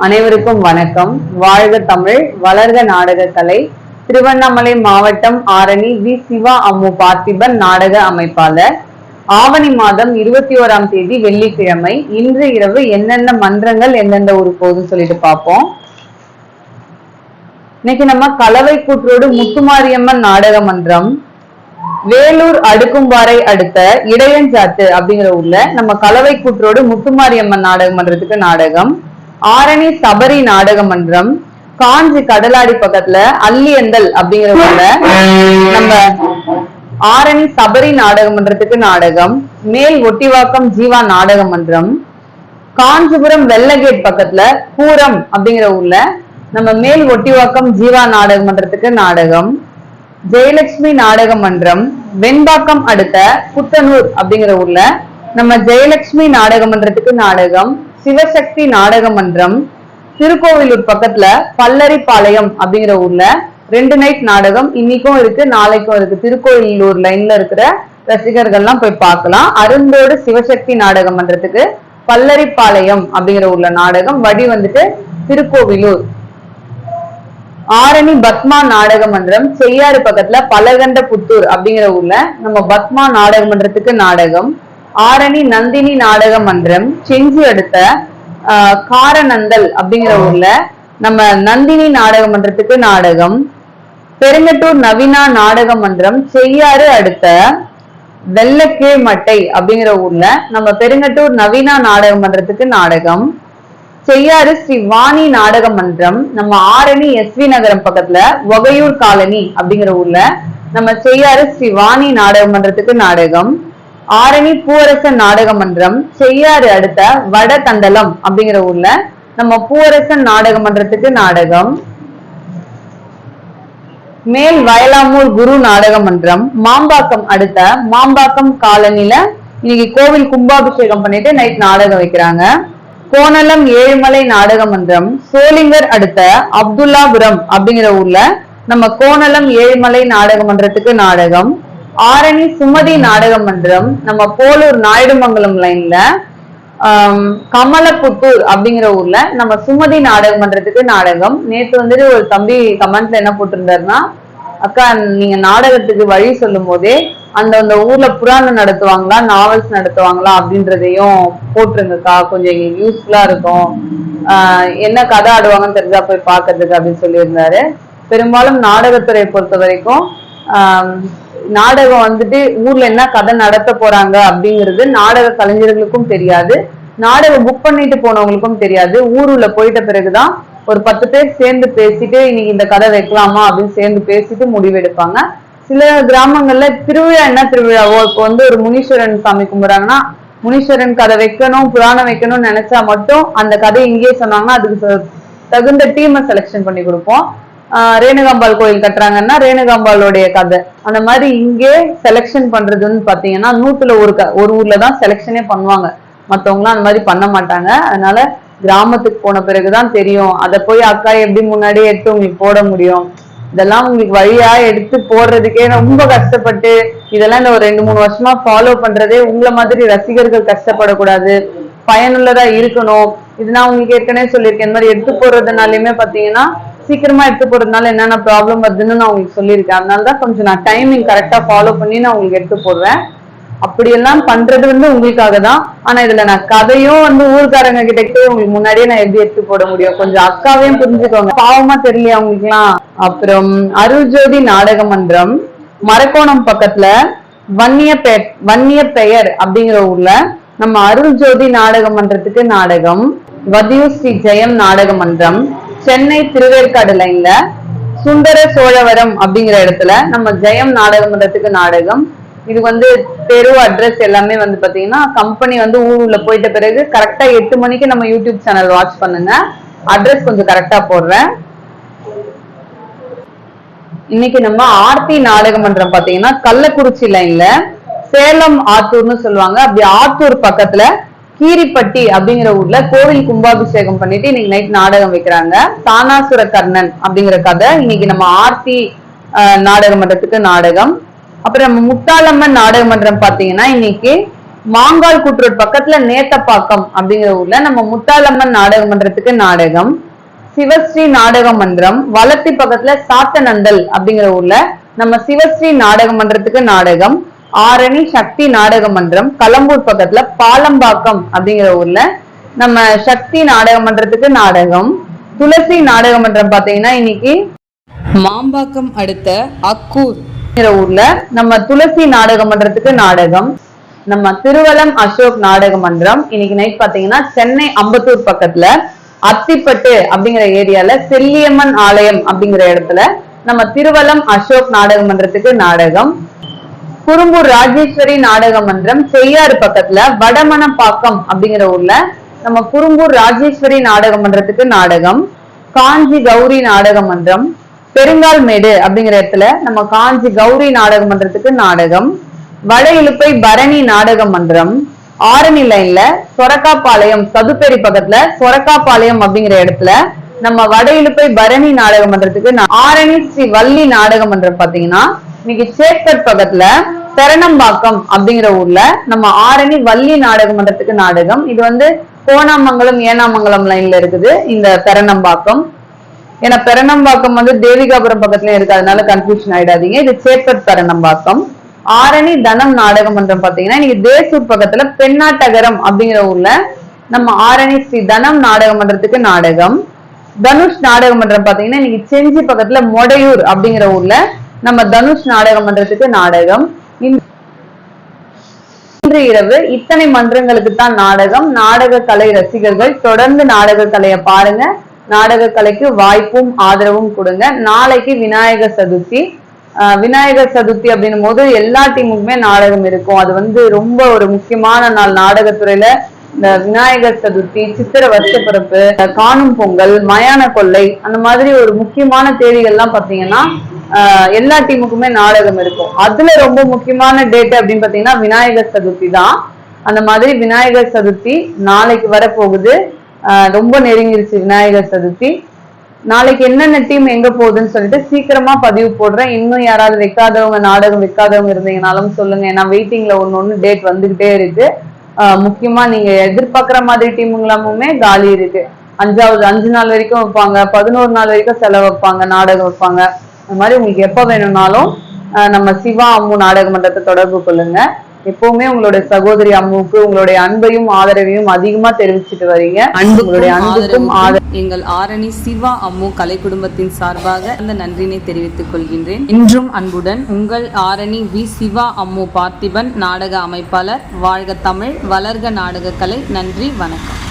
அனைவருக்கும் வணக்கம். வாழ்க தமிழ், வளர்க நாடக கலை. திருவண்ணாமலை மாவட்டம் ஆரணி வி சிவா அம்மு பார்த்திபன் நாடக அமைப்பாளர். ஆவணி மாதம் 21ஆம் தேதி வெள்ளிக்கிழமை. இன்று இரவு என்னென்ன மன்றங்கள் எந்தெந்த ஊர் போகுதுன்னு சொல்லிட்டு பார்ப்போம். இன்னைக்கு நம்ம கலவை கூற்றோடு முத்துமாரியம்மன் நாடக மன்றம் வேலூர் அடுக்கும்பாறை அடுத்த இடையஞ்சாத்து அப்படிங்கிற ஊர்ல நம்ம கலவை கூற்றோடு முத்துமாரியம்மன் நாடக மன்றத்துக்கு நாடகம். ஆரணி சபரி நாடக மன்றம் காஞ்சி கடலாடி பக்கத்துல அல்லியந்தல் அப்படிங்கிற ஊர்ல நம்ம ஆரணி சபரி நாடக மன்றத்துக்கு நாடகம். மேல் ஒட்டிவாக்கம் ஜீவா நாடக மன்றம் காஞ்சிபுரம் வெள்ளகேட் பக்கத்துல பூரம் அப்படிங்கிற ஊர்ல நம்ம மேல் ஒட்டிவாக்கம் ஜீவா நாடக மன்றத்துக்கு நாடகம். ஜெயலட்சுமி நாடக மன்றம் வெண்பாக்கம் அடுத்த புத்தனூர் அப்படிங்கிற ஊர்ல நம்ம ஜெயலட்சுமி நாடக மன்றத்துக்கு நாடகம். சிவசக்தி நாடக மன்றம் திருக்கோவிலூர் பக்கத்துல பல்லரிப்பாளையம் அப்படிங்கிற ஊர்ல 2 நைட் நாடகம் இன்னைக்கும் இருக்கு, நாளைக்கும் இருக்கு. திருக்கோவிலூர் லைன்ல இருக்கிற ரசிகர்கள்லாம் போய் பார்க்கலாம். அருந்தோடு சிவசக்தி நாடக மன்றத்துக்கு பல்லரிப்பாளையம் அப்படிங்கிற ஊர்ல நாடகம். வழி வந்துட்டு திருக்கோவிலூர். ஆரணி பத்மா நாடக மன்றம் செய்யாறு பக்கத்துல பலகண்ட புத்தூர் அப்படிங்கிற ஊர்ல நம்ம பத்மா நாடக மன்றத்துக்கு நாடகம். ஆரணி நந்தினி நாடக மன்றம் செஞ்சி அடுத்த காரநந்தல் அப்படிங்கிற ஊர்ல நம்ம நந்தினி நாடக மன்றத்துக்கு நாடகம். பெருங்கட்டூர் நவீனா நாடக மன்றம் செய்யாறு அடுத்த வெள்ளக்கீழ்மட்டை அப்படிங்கிற ஊர்ல நம்ம பெருங்கட்டூர் நவீனா நாடக மன்றத்துக்கு நாடகம். செய்யாறு ஸ்ரீ வாணி நாடக மன்றம் நம்ம ஆரணி எஸ்வி நகரம் பக்கத்துல ஒகையூர் காலனி அப்படிங்கிற ஊர்ல நம்ம செய்யாறு ஸ்ரீ வாணி நாடக மன்றத்துக்கு நாடகம். ஆரணி பூவரசன் நாடக மன்றம் செய்யாறு அடுத்த வடதண்டலம் அப்படிங்கிற ஊர்ல நம்ம பூவரசன் நாடக மன்றத்துக்கு நாடகம். மேல் வயலாமூர் குரு நாடக மன்றம் மாம்பாக்கம் அடுத்த மாம்பாக்கம் காலனில இன்னைக்கு கோவில் கும்பாபிஷேகம் பண்ணிட்டு நைட் நாடகம் வைக்கிறாங்க. கோணலம் ஏழுமலை நாடக மன்றம் சோளிங்கர் அடுத்த அப்துல்லாபுரம் அப்படிங்கிற ஊர்ல நம்ம கோணலம் ஏழுமலை நாடக மன்றத்துக்கு நாடகம். ஆரணி சுமதி நாடக மன்றம் நம்ம போலூர் நாயுடுமங்கலம் லைன்ல கமலப்புத்தூர் அப்படிங்கிற ஊர்ல நம்ம சுமதி நாடக மன்றத்துக்கு நாடகம். நேற்று வந்துட்டு ஒரு தம்பி கமெண்ட்ல என்ன போட்டிருந்தாருன்னா, அக்கா நீங்க நாடகத்துக்கு வழி சொல்லும் போதே அந்த ஊர்ல புராணம் நடத்துவாங்களா நாவல்ஸ் நடத்துவாங்களா அப்படின்றதையும் போட்டுருங்கக்கா, கொஞ்சம் எங்களுக்கு யூஸ்ஃபுல்லா இருக்கும், என்ன கதை ஆடுவாங்கன்னு தெரிஞ்சா போய் பாக்குறதுக்கு அப்படின்னு சொல்லியிருந்தாரு. பெரும்பாலும் நாடகத்துறை பொறுத்த வரைக்கும் நாடகம் வந்துட்டு ஊர்ல என்ன கதை நடத்த போறாங்க அப்படிங்கிறது நாடக கலைஞர்களுக்கும் தெரியாது, நாடகம் புக் பண்ணிட்டு போனவங்களுக்கும் தெரியாது. ஊருல போயிட்ட பிறகுதான் ஒரு 10 பேர் சேர்ந்து பேசிட்டு இன்னைக்கு இந்த கதை வைக்கலாமா அப்படின்னு சேர்ந்து பேசிட்டு முடிவெடுப்பாங்க. சில கிராமங்கள்ல திருவிழா என்ன திருவிழாவோ, இப்போ ஒரு முனீஸ்வரன் சாமி கும்பிடுறாங்கன்னா முனீஸ்வரன் கதை வைக்கணும் புராணம் வைக்கணும்னு நினைச்சா மட்டும் அந்த கதை இங்கேயே சொன்னாங்கன்னா அதுக்கு தகுந்த டீமை செலெக்ஷன் பண்ணி கொடுப்போம். ரேணுகாம்பாள் கோயில் கட்டுறாங்கன்னா ரேணுகாம்பாளுடைய கதை அந்த மாதிரி இங்கே செலெக்ஷன் பண்றதுன்னு பாத்தீங்கன்னா 100ல ஒரு ஊர்லதான் செலெக்ஷனே பண்ணுவாங்க, மத்தவங்களாம் அந்த மாதிரி பண்ண மாட்டாங்க. அதனால கிராமத்துக்கு போன பிறகுதான் தெரியும். அதை போய் அக்கா எப்படி முன்னாடியே எடுத்து உங்களுக்கு போட முடியும், இதெல்லாம் உங்களுக்கு வழியா எடுத்து போடுறதுக்கே ரொம்ப கஷ்டப்பட்டு இதெல்லாம் இந்த ஒரு 2-3 வருஷமா ஃபாலோ பண்றதே உங்களை மாதிரி ரசிகர்கள் கஷ்டப்படக்கூடாது, பயனுள்ளதா இருக்கணும். இது நான் உங்களுக்கு ஏற்கனவே சொல்லியிருக்கேன். இந்த மாதிரி எடுத்து போடுறதுனாலுமே பாத்தீங்கன்னா சீக்கிரமா எடுத்து போடுறதுனால என்னென்ன ப்ராப்ளம் வருதுன்னு நான் உங்களுக்கு சொல்லியிருக்கேன். அதனாலதான் கொஞ்சம் நான் டைமிங் கரெக்டா ஃபாலோ பண்ணி நான் உங்களுக்கு எடுத்து போடுவேன். அப்படியெல்லாம் பண்றது உங்களுக்காக தான். ஆனா இதுல நான் கதையும் ஊர்காரங்க கிட்ட உங்களுக்கு முன்னாடியே நான் எப்படி எடுத்து போட முடியும், கொஞ்சம் அக்காவையும் புரிஞ்சுக்கோங்க, பாவமா தெரியலையா உங்களுக்கு எல்லாம். அப்புறம் அருள்ஜோதி நாடக மன்றம் மரக்கோணம் பக்கத்துல வன்னிய பெயர் அப்படிங்கிற ஊர்ல நம்ம அருள்ஜோதி நாடக மன்றத்துக்கு நாடகம். வதியூ ஸ்ரீ ஜெயம் நாடக மன்றம் சென்னை திருவேற்காடு லைன்ல சுந்தர சோழவரம் அப்படிங்கிற இடத்துல நம்ம ஜெயம் நாடக மன்றத்துக்கு நாடகம். இது தெரு அட்ரஸ் எல்லாமே பாத்தீங்கன்னா கம்பெனி ஊருல போயிட்ட பிறகு கரெக்டா 8 மணிக்கு நம்ம யூடியூப் சேனல் வாட்ச் பண்ணுங்க. அட்ரஸ் கொஞ்சம் கரெக்டா போடுறேன். இன்னைக்கு நம்ம ஆர்த்தி நாடக மன்றம் பாத்தீங்கன்னா கள்ளக்குறிச்சி லைன்ல சேலம் ஆத்தூர்னு சொல்லுவாங்க, அப்படி ஆத்தூர் பக்கத்துல கீரிப்பட்டி அப்படிங்கிற ஊர்ல கோவில் கும்பாபிஷேகம் பண்ணிட்டு இன்னைக்கு நைட் நாடகம் வைக்கிறாங்க. தானாசுர கர்ணன் அப்படிங்கிற கதை இன்னைக்கு நம்ம ஆர்த்தி நாடக மன்றத்துக்கு நாடகம். அப்புறம் நம்ம முத்தாலம்மன் நாடக மன்றம் பாத்தீங்கன்னா இன்னைக்கு மாங்கால் கூற்றோட் பக்கத்துல நேத்தப்பாக்கம் அப்படிங்கிற ஊர்ல நம்ம முத்தாலம்மன் நாடக மன்றத்துக்கு நாடகம். சிவஸ்ரீ நாடக மன்றம் வளத்தி பக்கத்துல சாத்தநந்தல் அப்படிங்கிற ஊர்ல நம்ம சிவஸ்ரீ நாடக மன்றத்துக்கு நாடகம். ஆரணி சக்தி நாடக மன்றம் களம்பூர் பக்கத்துல பாலம்பாக்கம் அப்படிங்கிற ஊர்ல நம்ம சக்தி நாடக மன்றத்துக்கு நாடகம். துளசி நாடக மன்றம் பாத்தீங்கன்னா இன்னைக்கு மாம்பாக்கம் அடுத்த அக்கூர் ஊர்ல நம்ம துளசி நாடக மன்றத்துக்கு நாடகம். நம்ம திருவலம் அசோக் நாடக மன்றம் இன்னைக்கு நைட் பாத்தீங்கன்னா சென்னை அம்பத்தூர் பக்கத்துல அத்திப்பட்டு அப்படிங்கிற ஏரியால செல்லியம்மன் ஆலயம் அப்படிங்கிற இடத்துல நம்ம திருவலம் அசோக் நாடக மன்றத்துக்கு நாடகம். குறும்பூர் ராஜேஸ்வரி நாடக மன்றம் செய்யாறு பக்கத்துல வடமணப்பாக்கம் அப்படிங்கிற ஊர்ல நம்ம குறும்பூர் ராஜேஸ்வரி நாடக மன்றத்துக்கு நாடகம். காஞ்சி கௌரி நாடக மன்றம் பெருங்கால்மேடு அப்படிங்கிற இடத்துல நம்ம காஞ்சி கௌரி நாடக மன்றத்துக்கு நாடகம். வட இலுப்பை பரணி நாடக மன்றம் ஆரணி லைன்ல சொரக்காப்பாளையம் சதுப்பேரி பக்கத்துல சொரக்காப்பாளையம் அப்படிங்கிற இடத்துல நம்ம வட இலுப்பை பரணி நாடக மன்றத்துக்கு ஆரணி ஸ்ரீ வள்ளி நாடக மன்றம் பாத்தீங்கன்னா இன்னைக்கு சேத்பட் பக்கத்துல பெரணம்பாக்கம் அப்படிங்கிற ஊர்ல நம்ம ஆரணி வள்ளி நாடக மன்றத்துக்கு நாடகம். இது வந்து கோணாமங்கலம் ஏனாமங்கலம் லைன்ல இருக்குது இந்த பெரணம்பாக்கம். ஏன்னா பெரணம்பாக்கம் வந்து தேவிகாபுரம் பக்கத்துலயும் இருக்கு, அதனால கன்ஃபியூஷன் ஆயிடாதீங்க. இது சேத்பட் பெரணம்பாக்கம். ஆரணி தனம் நாடக மன்றம் பாத்தீங்கன்னா இன்னைக்கு தேசூர் பக்கத்துல பெண்ணாட்டகரம் அப்படிங்கிற ஊர்ல நம்ம ஆரணி ஸ்ரீ தனம் நாடக மன்றத்துக்கு நாடகம். தனுஷ் நாடக மன்றம் பாத்தீங்கன்னா இன்னைக்கு செஞ்சி பக்கத்துல மொடையூர் அப்படிங்கிற ஊர்ல நம்ம தனுஷ் நாடக மன்றத்துக்கு நாடகம். இன்று இரவு இத்தனை மன்றங்களுக்கு தான் நாடகம். நாடக கலை ரசிகர்கள் தொடர்ந்து நாடக கலையை பாருங்க. நாடக கலைக்கு வாய்ப்பும் ஆதரவும் கொடுங்க. நாளைக்கு விநாயகர் சதுர்த்தி. விநாயகர் சதுர்த்தி அப்படின்னும் போது எல்லா டீமுக்குமே நாடகம் இருக்கும். அது வந்து ரொம்ப ஒரு முக்கியமான நாள் நாடகத்துறையில. இந்த விநாயகர் சதுர்த்தி, சித்திர வருஷப்பிறப்பு, காணும் பொங்கல், மயான கொள்ளை, அந்த மாதிரி ஒரு முக்கியமான தேதிகள்லாம் பாத்தீங்கன்னா எல்லா டீமுக்குமே நாடகம் இருக்கும். அதுல ரொம்ப முக்கியமான டேட் அப்படின்னு பாத்தீங்கன்னா விநாயகர் சதுர்த்தி தான். அந்த மாதிரி விநாயகர் சதுர்த்தி நாளைக்கு வரப்போகுது. ரொம்ப நெருங்கிருச்சு விநாயகர் சதுர்த்தி. நாளைக்கு என்னென்ன டீம் எங்க போகுதுன்னு சொல்லிட்டு சீக்கிரமா பதிவு போடுறேன். இன்னும் யாராவது வைக்காதவங்க நாடகம் வைக்காதவங்க இருந்தீங்கனாலும் சொல்லுங்க. ஏன்னா வெயிட்டிங்ல ஒன்னு டேட் வந்துகிட்டே இருக்கு. முக்கியமா நீங்க எதிர்பார்க்கிற மாதிரி டீமுங்களாமுமே காலி இருக்கு. 5 நாள் வரைக்கும் வைப்பாங்க, 11 நாள் வரைக்கும் செலவு வைப்பாங்க, நாடகம் வைப்பாங்க. அந்த மாதிரி உங்களுக்கு எப்ப வேணும்னாலும் நம்ம சிவா அம்மு நாடக மன்றத்தை தொடர்பு கொள்ளுங்க. எப்பவுமே உங்களுடைய சகோதரி அம்முக்கு உங்களுடைய அன்பையும் ஆதரவையும் அதிகமா தெரிவிச்சுட்டு வரீங்க. உங்களுடைய அன்புக்கும் எங்கள் ஆரணி சிவா அம்மு கலை குடும்பத்தின் சார்பாக அந்த நன்றினை தெரிவித்துக் கொள்கின்றேன். இன்றும் அன்புடன் உங்கள் ஆரணி வி சிவா அம்மு பார்த்திபன் நாடக அமைப்பாளர். வாழ்க தமிழ், வளர்க நாடக கலை. நன்றி, வணக்கம்.